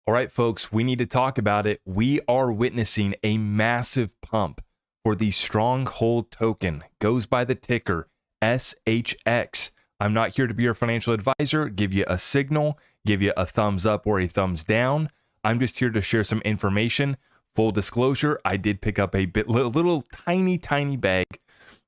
All right, folks, we need to talk about it. We are witnessing a massive pump for the Stronghold token. Goes by the ticker SHX. I'm not here to be your financial advisor, give you a signal, give you a thumbs up or a thumbs down. I'm just here to share some information. Full disclosure, I did pick up a little tiny bag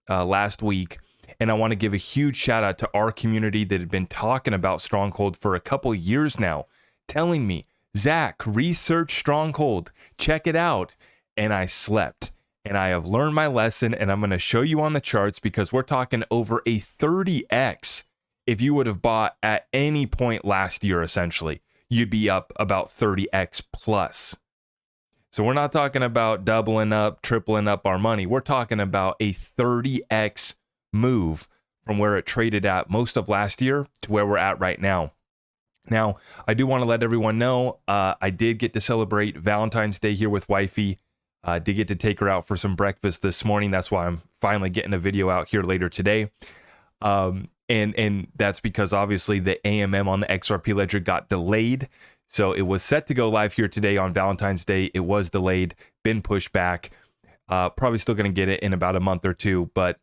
last week. And I want to give a huge shout out to our community that had been talking about Stronghold for a couple years now, telling me, Zach, research Stronghold, check it out. And I slept. And I have learned my lesson, and I'm going to show you on the charts because we're talking over a 30x. If you would have bought at any point last year, essentially, you'd be up about 30x plus. So we're not talking about doubling up, tripling up our money. We're talking about a 30x move from where it traded at most of last year to where we're at right now. Now, I do want to let everyone know, I did get to celebrate Valentine's Day here with wifey. Did get to take her out for some breakfast this morning. That's why I'm finally getting a video out here later today. And that's because obviously the AMM on the XRP ledger got delayed. So it was set to go live here today on Valentine's Day. It was delayed, been pushed back. Probably still going to get it in about a month or two. But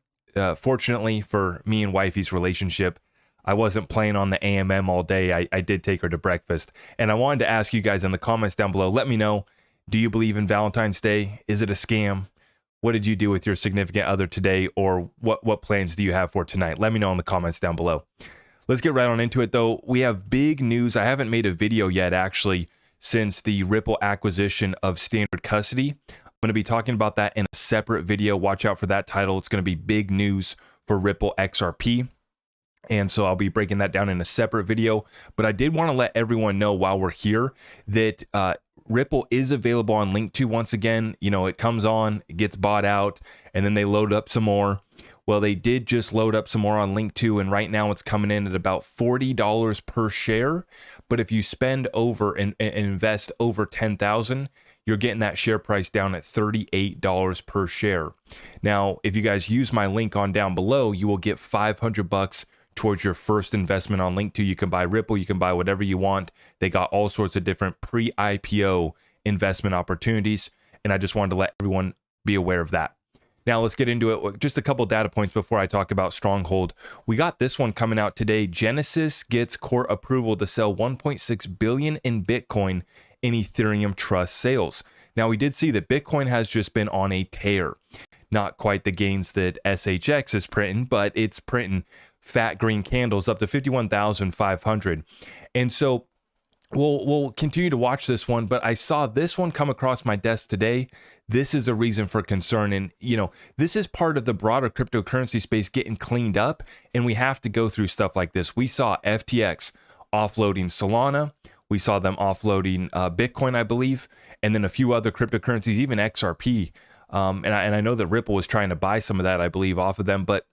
fortunately for me and wifey's relationship, I wasn't playing on the AMM all day. I did take her to breakfast. And I wanted to ask you guys in the comments down below, let me know, do you believe in Valentine's Day? Is it a scam? What did you do with your significant other today? Or what plans do you have for tonight? Let me know in the comments down below. Let's get right on into it though. We have big news. I haven't made a video yet actually since the Ripple acquisition of Standard Custody. I'm going to be talking about that in a separate video. Watch out for that title. It's going to be big news for Ripple XRP. And so I'll be breaking that down in a separate video. But I did want to let everyone know while we're here that Ripple is available on Link2 once again. You know, it comes on, it gets bought out, and then they load up some more. Well, they did just load up some more on Link2, and right now it's coming in at about $40 per share. But if you spend over and invest over $10,000, you're getting that share price down at $38 per share. Now, if you guys use my link on down below, you will get $500 towards your first investment on Link2. You can buy Ripple, you can buy whatever you want. They got all sorts of different pre-IPO investment opportunities, and I just wanted to let everyone be aware of that. Now let's get into it. Just a couple data points before I talk about Stronghold. We got this one coming out today. Genesis gets court approval to sell 1.6 billion in Bitcoin in Ethereum Trust sales. Now we did see that Bitcoin has just been on a tear. Not quite the gains that SHX is printing, but it's printing fat green candles up to 51,500. And so we'll continue to watch this one, but I saw this one come across my desk today. This is a reason for concern. And, you know, this is part of the broader cryptocurrency space getting cleaned up, and we have to go through stuff like this. We saw FTX offloading Solana. We saw them offloading Bitcoin, I believe, and then a few other cryptocurrencies, even XRP. And I know that Ripple was trying to buy some of that, I believe, off of them, but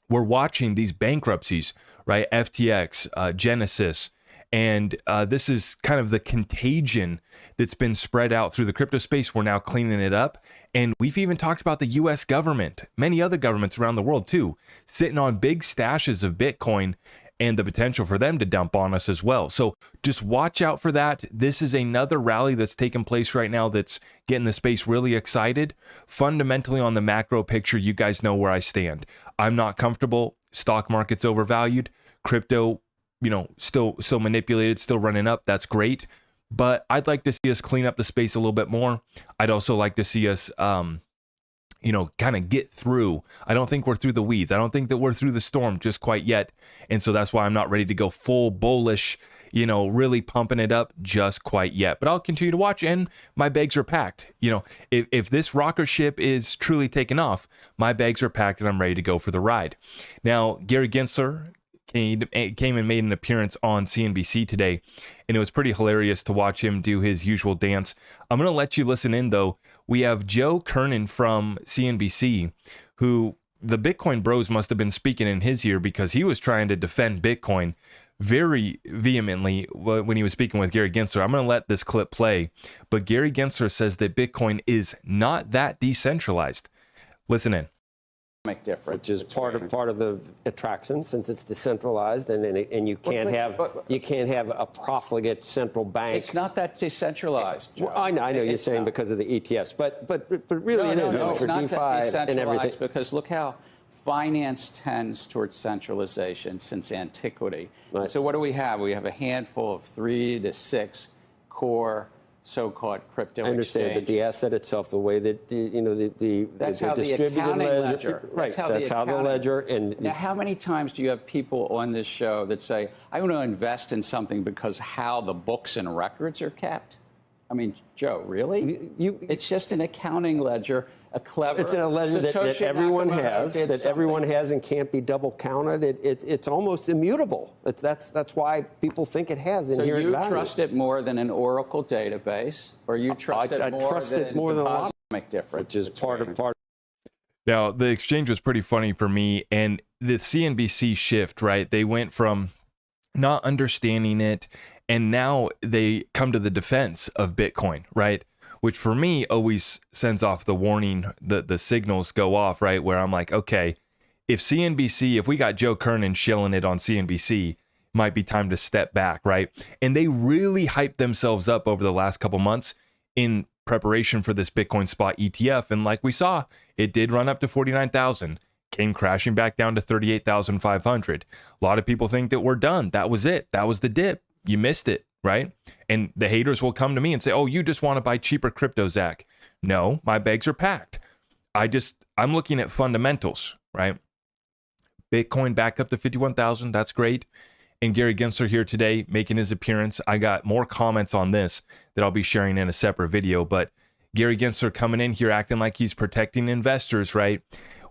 we're watching these bankruptcies, right? FTX, Genesis, and this is kind of the contagion that's been spread out through the crypto space. We're now cleaning it up. And we've even talked about the US government, many other governments around the world too, sitting on big stashes of Bitcoin and the potential for them to dump on us as well. So just watch out for that. This is another rally that's taking place right now that's getting the space really excited. Fundamentally on the macro picture, you guys know where I stand. I'm not comfortable. Stock market's overvalued. Crypto, you know, still manipulated, still running up. That's great. But I'd like to see us clean up the space a little bit more. I'd also like to see us, you know, kind of get through. I don't think we're through the weeds. I don't think that we're through the storm just quite yet. And so that's why I'm not ready to go full bullish, you know, really pumping it up just quite yet. But I'll continue to watch, and my bags are packed. You know, if this rocket ship is truly taking off, my bags are packed and I'm ready to go for the ride. Now, Gary Gensler came and made an appearance on CNBC today, and it was pretty hilarious to watch him do his usual dance. I'm going to let you listen in, though. We have Joe Kernan from CNBC, who the Bitcoin bros must have been speaking in his ear because he was trying to defend Bitcoin very vehemently when he was speaking with Gary Gensler. I'm going to let this clip play, but Gary Gensler says that Bitcoin is not that decentralized. Listen in. difference, which is part of the attraction, since it's decentralized, and you can't have a profligate central bank. It's not that decentralized, Joe. Well, I know you're saying because of the ETFs, but really it is. No, it's not that decentralized, and everything. because look how finance tends towards centralization since antiquity. Right. So what do we have? We have a handful of 3 to 6 core so-called crypto I understand, exchanges. but the asset itself, the way that that's the how the distributed accounting ledger, right? That's how the ledger. And now, how many times do you have people on this show that say, "I want to invest in something because how the books and records are kept"? I mean, Joe, really? It's just an accounting ledger. It's a ledger that everyone has and can't be double counted. It's almost immutable. That's why people think it has inherent value. So you trust it more than an Oracle database, or you trust it more than a lot difference, which is part of. Now, the exchange was pretty funny for me, and the CNBC shift, right? They went from not understanding it, and now they come to the defense of Bitcoin, right? Which for me always sends off the warning, the signals go off, right? Where I'm like, okay, if we got Joe Kernan shilling it on CNBC, might be time to step back, right? And they really hyped themselves up over the last couple months in preparation for this Bitcoin spot ETF. And like we saw, it did run up to 49,000, came crashing back down to 38,500. A lot of people think that we're done. That was it. That was the dip. You missed it, right? And the haters will come to me and say, oh, you just want to buy cheaper crypto, Zach. No, my bags are packed. I'm looking at fundamentals, right? Bitcoin back up to 51,000. That's great. And Gary Gensler here today making his appearance. I got more comments on this that I'll be sharing in a separate video, but Gary Gensler coming in here acting like he's protecting investors, right?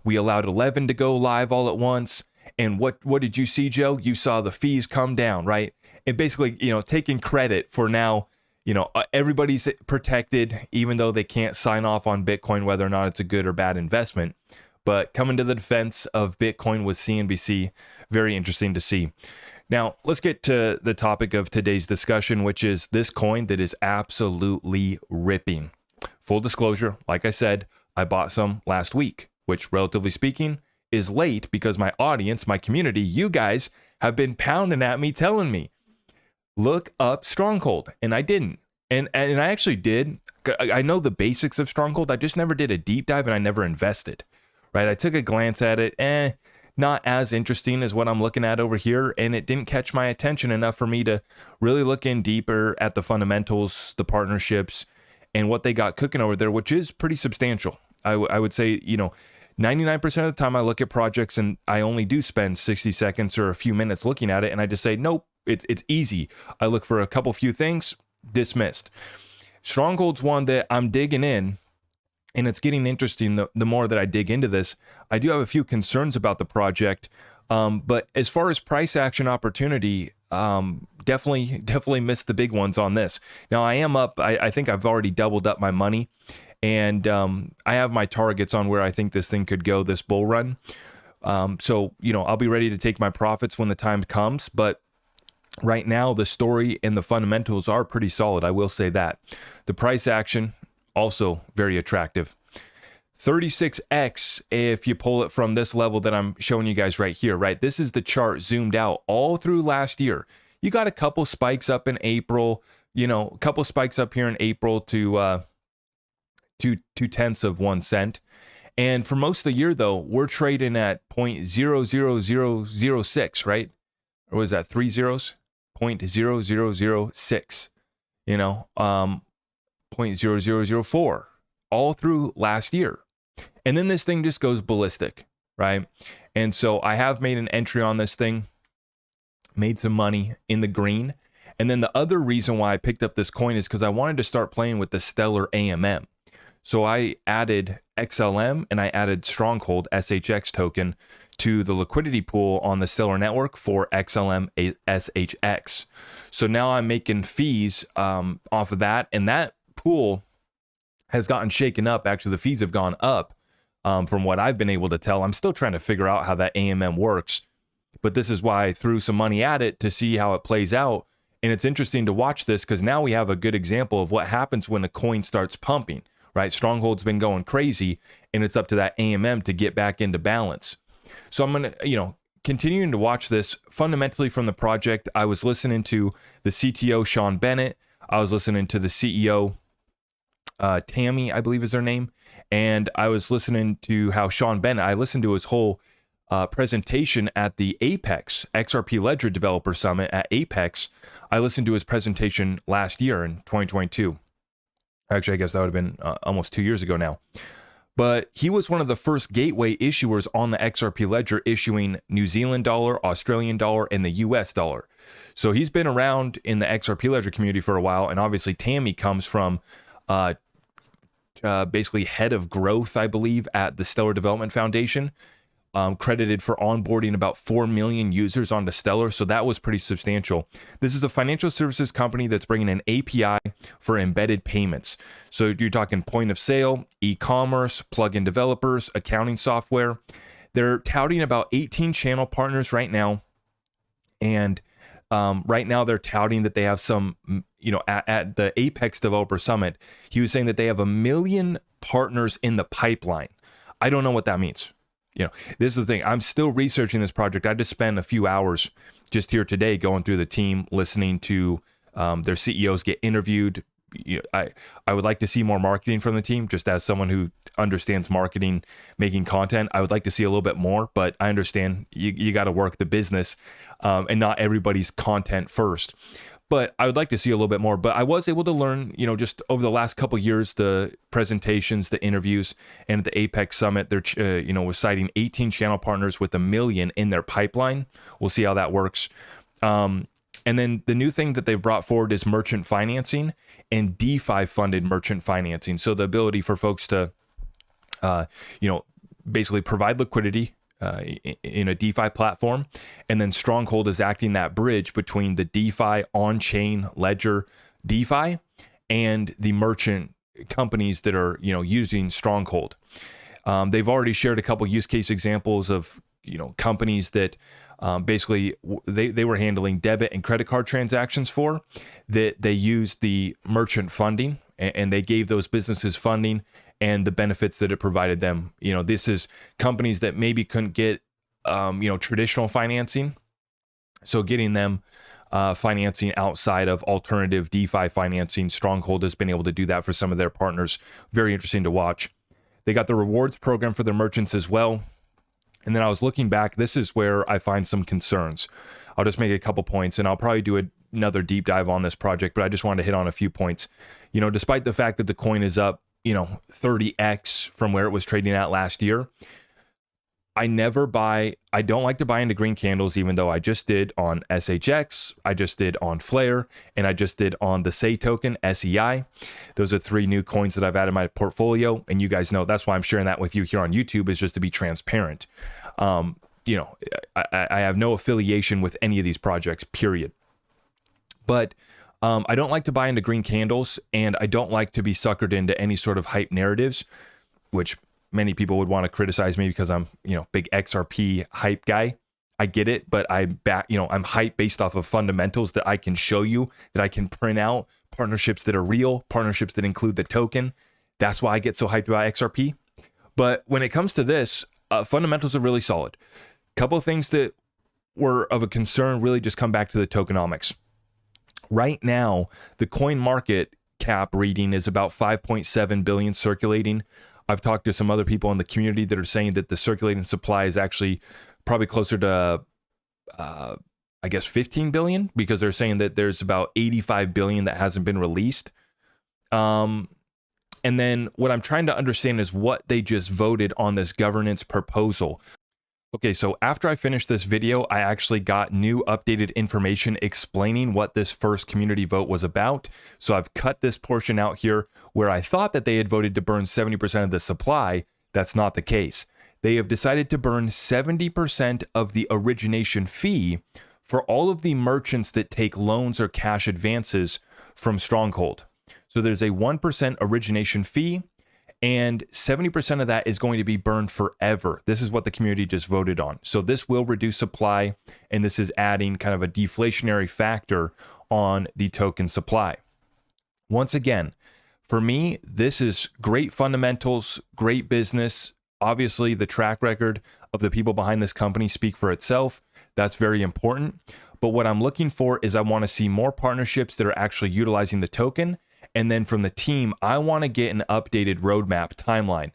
We allowed 11 to go live all at once. And what did you see, Joe? You saw the fees come down, right? And basically, taking credit for now, everybody's protected, even though they can't sign off on Bitcoin, whether or not it's a good or bad investment. But coming to the defense of Bitcoin with CNBC, very interesting to see. Now, let's get to the topic of today's discussion, which is this coin that is absolutely ripping. Full disclosure, like I said, I bought some last week, which relatively speaking is late because my audience, my community, you guys have been pounding at me, telling me, look up Stronghold. And I didn't. And I actually did. I know the basics of Stronghold. I just never did a deep dive, and I never invested, right? I took a glance at it. Not as interesting as what I'm looking at over here. And it didn't catch my attention enough for me to really look in deeper at the fundamentals, the partnerships, and what they got cooking over there, which is pretty substantial. I would say, 99% of the time I look at projects and I only do spend 60 seconds or a few minutes looking at it, and I just say, nope, it's easy. I look for a couple few things, dismissed. Stronghold's one that I'm digging in, and it's getting interesting the more that I dig into this. I do have a few concerns about the project, but as far as price action opportunity, definitely missed the big ones on this. Now I am up. I think I've already doubled up my money. And I have my targets on where I think this thing could go this bull run. So, I'll be ready to take my profits when the time comes. But right now, the story and the fundamentals are pretty solid. I will say that. The price action, also very attractive. 36x, if you pull it from this level that I'm showing you guys right here, right? This is the chart zoomed out all through last year. You got a couple spikes up in April, a couple spikes up here in April to 0.2 cents. And for most of the year, though, we're trading at 0.00006, right? Or was that 3 zeros? 0.0006, 0.0004 all through last year. And then this thing just goes ballistic, right? And so I have made an entry on this thing, made some money in the green. And then the other reason why I picked up this coin is because I wanted to start playing with the Stellar AMM. So I added XLM and I added Stronghold SHX token to the liquidity pool on the Stellar network for XLM SHX. So now I'm making fees off of that, and that pool has gotten shaken up. Actually, the fees have gone up from what I've been able to tell. I'm still trying to figure out how that AMM works, but this is why I threw some money at it to see how it plays out. And it's interesting to watch this because now we have a good example of what happens when a coin starts pumping. right? Stronghold's been going crazy, and it's up to that AMM to get back into balance. So I'm going to, continuing to watch this fundamentally from the project. I was listening to the CTO, Sean Bennett. I was listening to the CEO, Tammy, I believe is her name. And I was listening to how Sean Bennett, I listened to his whole presentation at the Apex XRP Ledger Developer Summit at Apex. I listened to his presentation last year in 2022. Actually, I guess that would have been almost 2 years ago now. But he was one of the first gateway issuers on the XRP Ledger, issuing New Zealand dollar, Australian dollar, and the US dollar. So he's been around in the XRP Ledger community for a while. And obviously Tammy comes from basically head of growth, I believe, at the Stellar Development Foundation, credited for onboarding about 4 million users onto Stellar. So that was pretty substantial. This is a financial services company that's bringing an API for embedded payments. So you're talking point of sale, e-commerce, plugin developers, accounting software. They're touting about 18 channel partners right now. And right now they're touting that they have some, at the Apex Developer Summit, he was saying that they have 1 million partners in the pipeline. I don't know what that means. This is the thing. I'm still researching this project. I just spent a few hours just here today going through the team, listening to their CEOs get interviewed. I would like to see more marketing from the team, just as someone who understands marketing, making content. I would like to see a little bit more, but I understand you got to work the business and not everybody's content first. But I would like to see a little bit more. But I was able to learn, just over the last couple of years, the presentations, the interviews, and at the Apex Summit, they're, was citing 18 channel partners with 1 million in their pipeline. We'll see how that works. And then the new thing that they've brought forward is merchant financing and DeFi funded merchant financing. So the ability for folks to, basically provide liquidity in a DeFi platform, and then Stronghold is acting that bridge between the DeFi on-chain ledger DeFi and the merchant companies that are using Stronghold. They've already shared a couple use case examples of companies that basically they were handling debit and credit card transactions for, that they used the merchant funding and they gave those businesses funding and the benefits that it provided them. This is companies that maybe couldn't get, traditional financing. So getting them financing outside of alternative DeFi financing, Stronghold has been able to do that for some of their partners. Very interesting to watch. They got the rewards program for their merchants as well. And then I was looking back, this is where I find some concerns. I'll just make a couple points and I'll probably do another deep dive on this project, but I just wanted to hit on a few points. Despite the fact that the coin is up, 30x from where it was trading at last year, I don't like to buy into green candles, even though I just did on SHX, I just did on Flare, and I just did on the SEI token, SEI. Those are 3 new coins that I've added in my portfolio. And you guys know that's why I'm sharing that with you here on YouTube, is just to be transparent. I have no affiliation with any of these projects, period. But I don't like to buy into green candles, and I don't like to be suckered into any sort of hype narratives, which many people would want to criticize me because I'm, big XRP hype guy. I get it, but I'm hype based off of fundamentals that I can show you, that I can print out, partnerships that are real, partnerships that include the token. That's why I get so hyped about XRP. But when it comes to this, fundamentals are really solid. A couple of things that were of a concern really just come back to the tokenomics. Right now, the coin market cap reading is about 5.7 billion circulating. I've talked to some other people in the community that are saying that the circulating supply is actually probably closer to, 15 billion, because they're saying that there's about 85 billion that hasn't been released. And then what I'm trying to understand is what they just voted on this governance proposal. Okay, so after I finished this video, I actually got new updated information explaining what this first community vote was about. So I've cut this portion out here where I thought that they had voted to burn 70% of the supply. That's not the case. They have decided to burn 70% of the origination fee for all of the merchants that take loans or cash advances from Stronghold. So there's a 1% origination fee, and 70% of that is going to be burned forever. This is what the community just voted on. So this will reduce supply, and this is adding kind of a deflationary factor on the token supply. Once again, For me, this is great fundamentals, great business. Obviously, the track record of the people behind this company speak for itself. That's very important. But what I'm looking for is I want to see more partnerships that are actually utilizing the token. And then from the team, I want to get an updated roadmap timeline.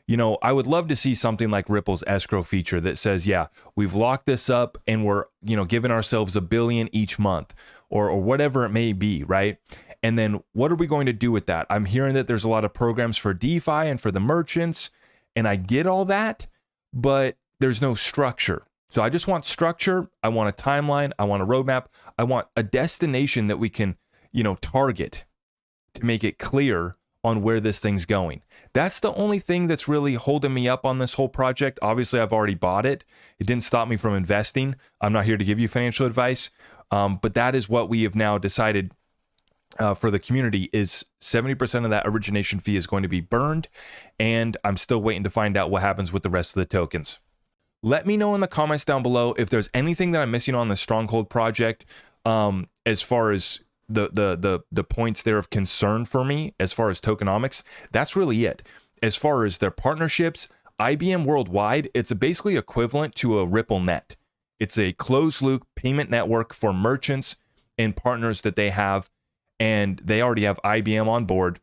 You know, I would love to see something like Ripple's escrow feature that says, yeah, we've locked this up and we're, you know, giving ourselves $1 billion each month or whatever it may be, right? And then what are we going to do with that? I'm hearing that there's a lot of programs for DeFi and for the merchants, and I get all that, but there's no structure. So I just want structure. I want a timeline. I want a roadmap. I want a destination that we can, you know, target to make it clear on where this thing's going. That's the only thing that's really holding me up on this whole project. Obviously, I've already bought it. It didn't stop me from investing. I'm not here to give you financial advice, but that is what we have now decided for the community is 70% of that origination fee is going to be burned, and I'm still waiting to find out what happens with the rest of the tokens. Let me know in the comments down below if there's anything that I'm missing on the Stronghold project, as far as the points there of concern for me as far as tokenomics. That's really it. As far as their partnerships, IBM Worldwide, it's basically equivalent to a Ripple Net. It's a closed loop payment network for merchants and partners that they have, and they already have IBM on board.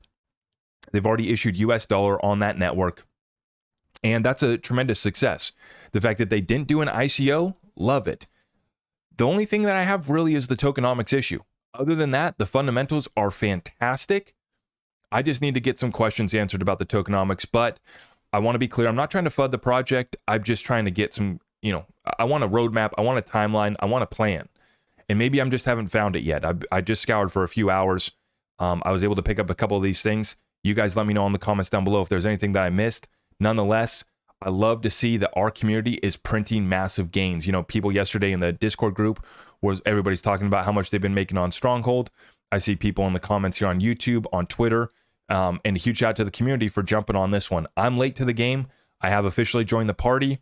They've already issued US dollar on that network, and that's a tremendous success. The fact that they didn't do an ICO, love it. The only thing that I have really is the tokenomics issue. Other than that, the fundamentals are fantastic. I just need to get some questions answered about the tokenomics, but I want to be clear. I'm not trying to FUD the project. I'm just trying to get some, you know, I want a roadmap. I want a timeline. I want a plan. And maybe I just haven't found it yet. I just scoured for a few hours. I was able to pick up a couple of these things. You guys let me know in the comments down below if there's anything that I missed. Nonetheless, I love to see that our community is printing massive gains. You know, people yesterday in the Discord group was everybody's talking about how much they've been making on Stronghold. I see people in the comments here on YouTube, on Twitter, and a huge shout out to the community for jumping on this one. I'm late to the game. I have officially joined the party,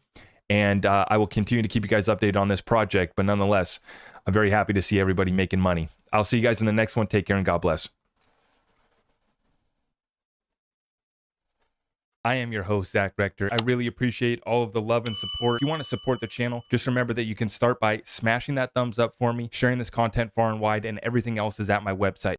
and I will continue to keep you guys updated on this project. But nonetheless, I'm very happy to see everybody making money. I'll see you guys in the next one. Take care and God bless. I am your host, Zach Rector. I really appreciate all of the love and support. If you want to support the channel, just remember that you can start by smashing that thumbs up for me, sharing this content far and wide, and everything else is at my website.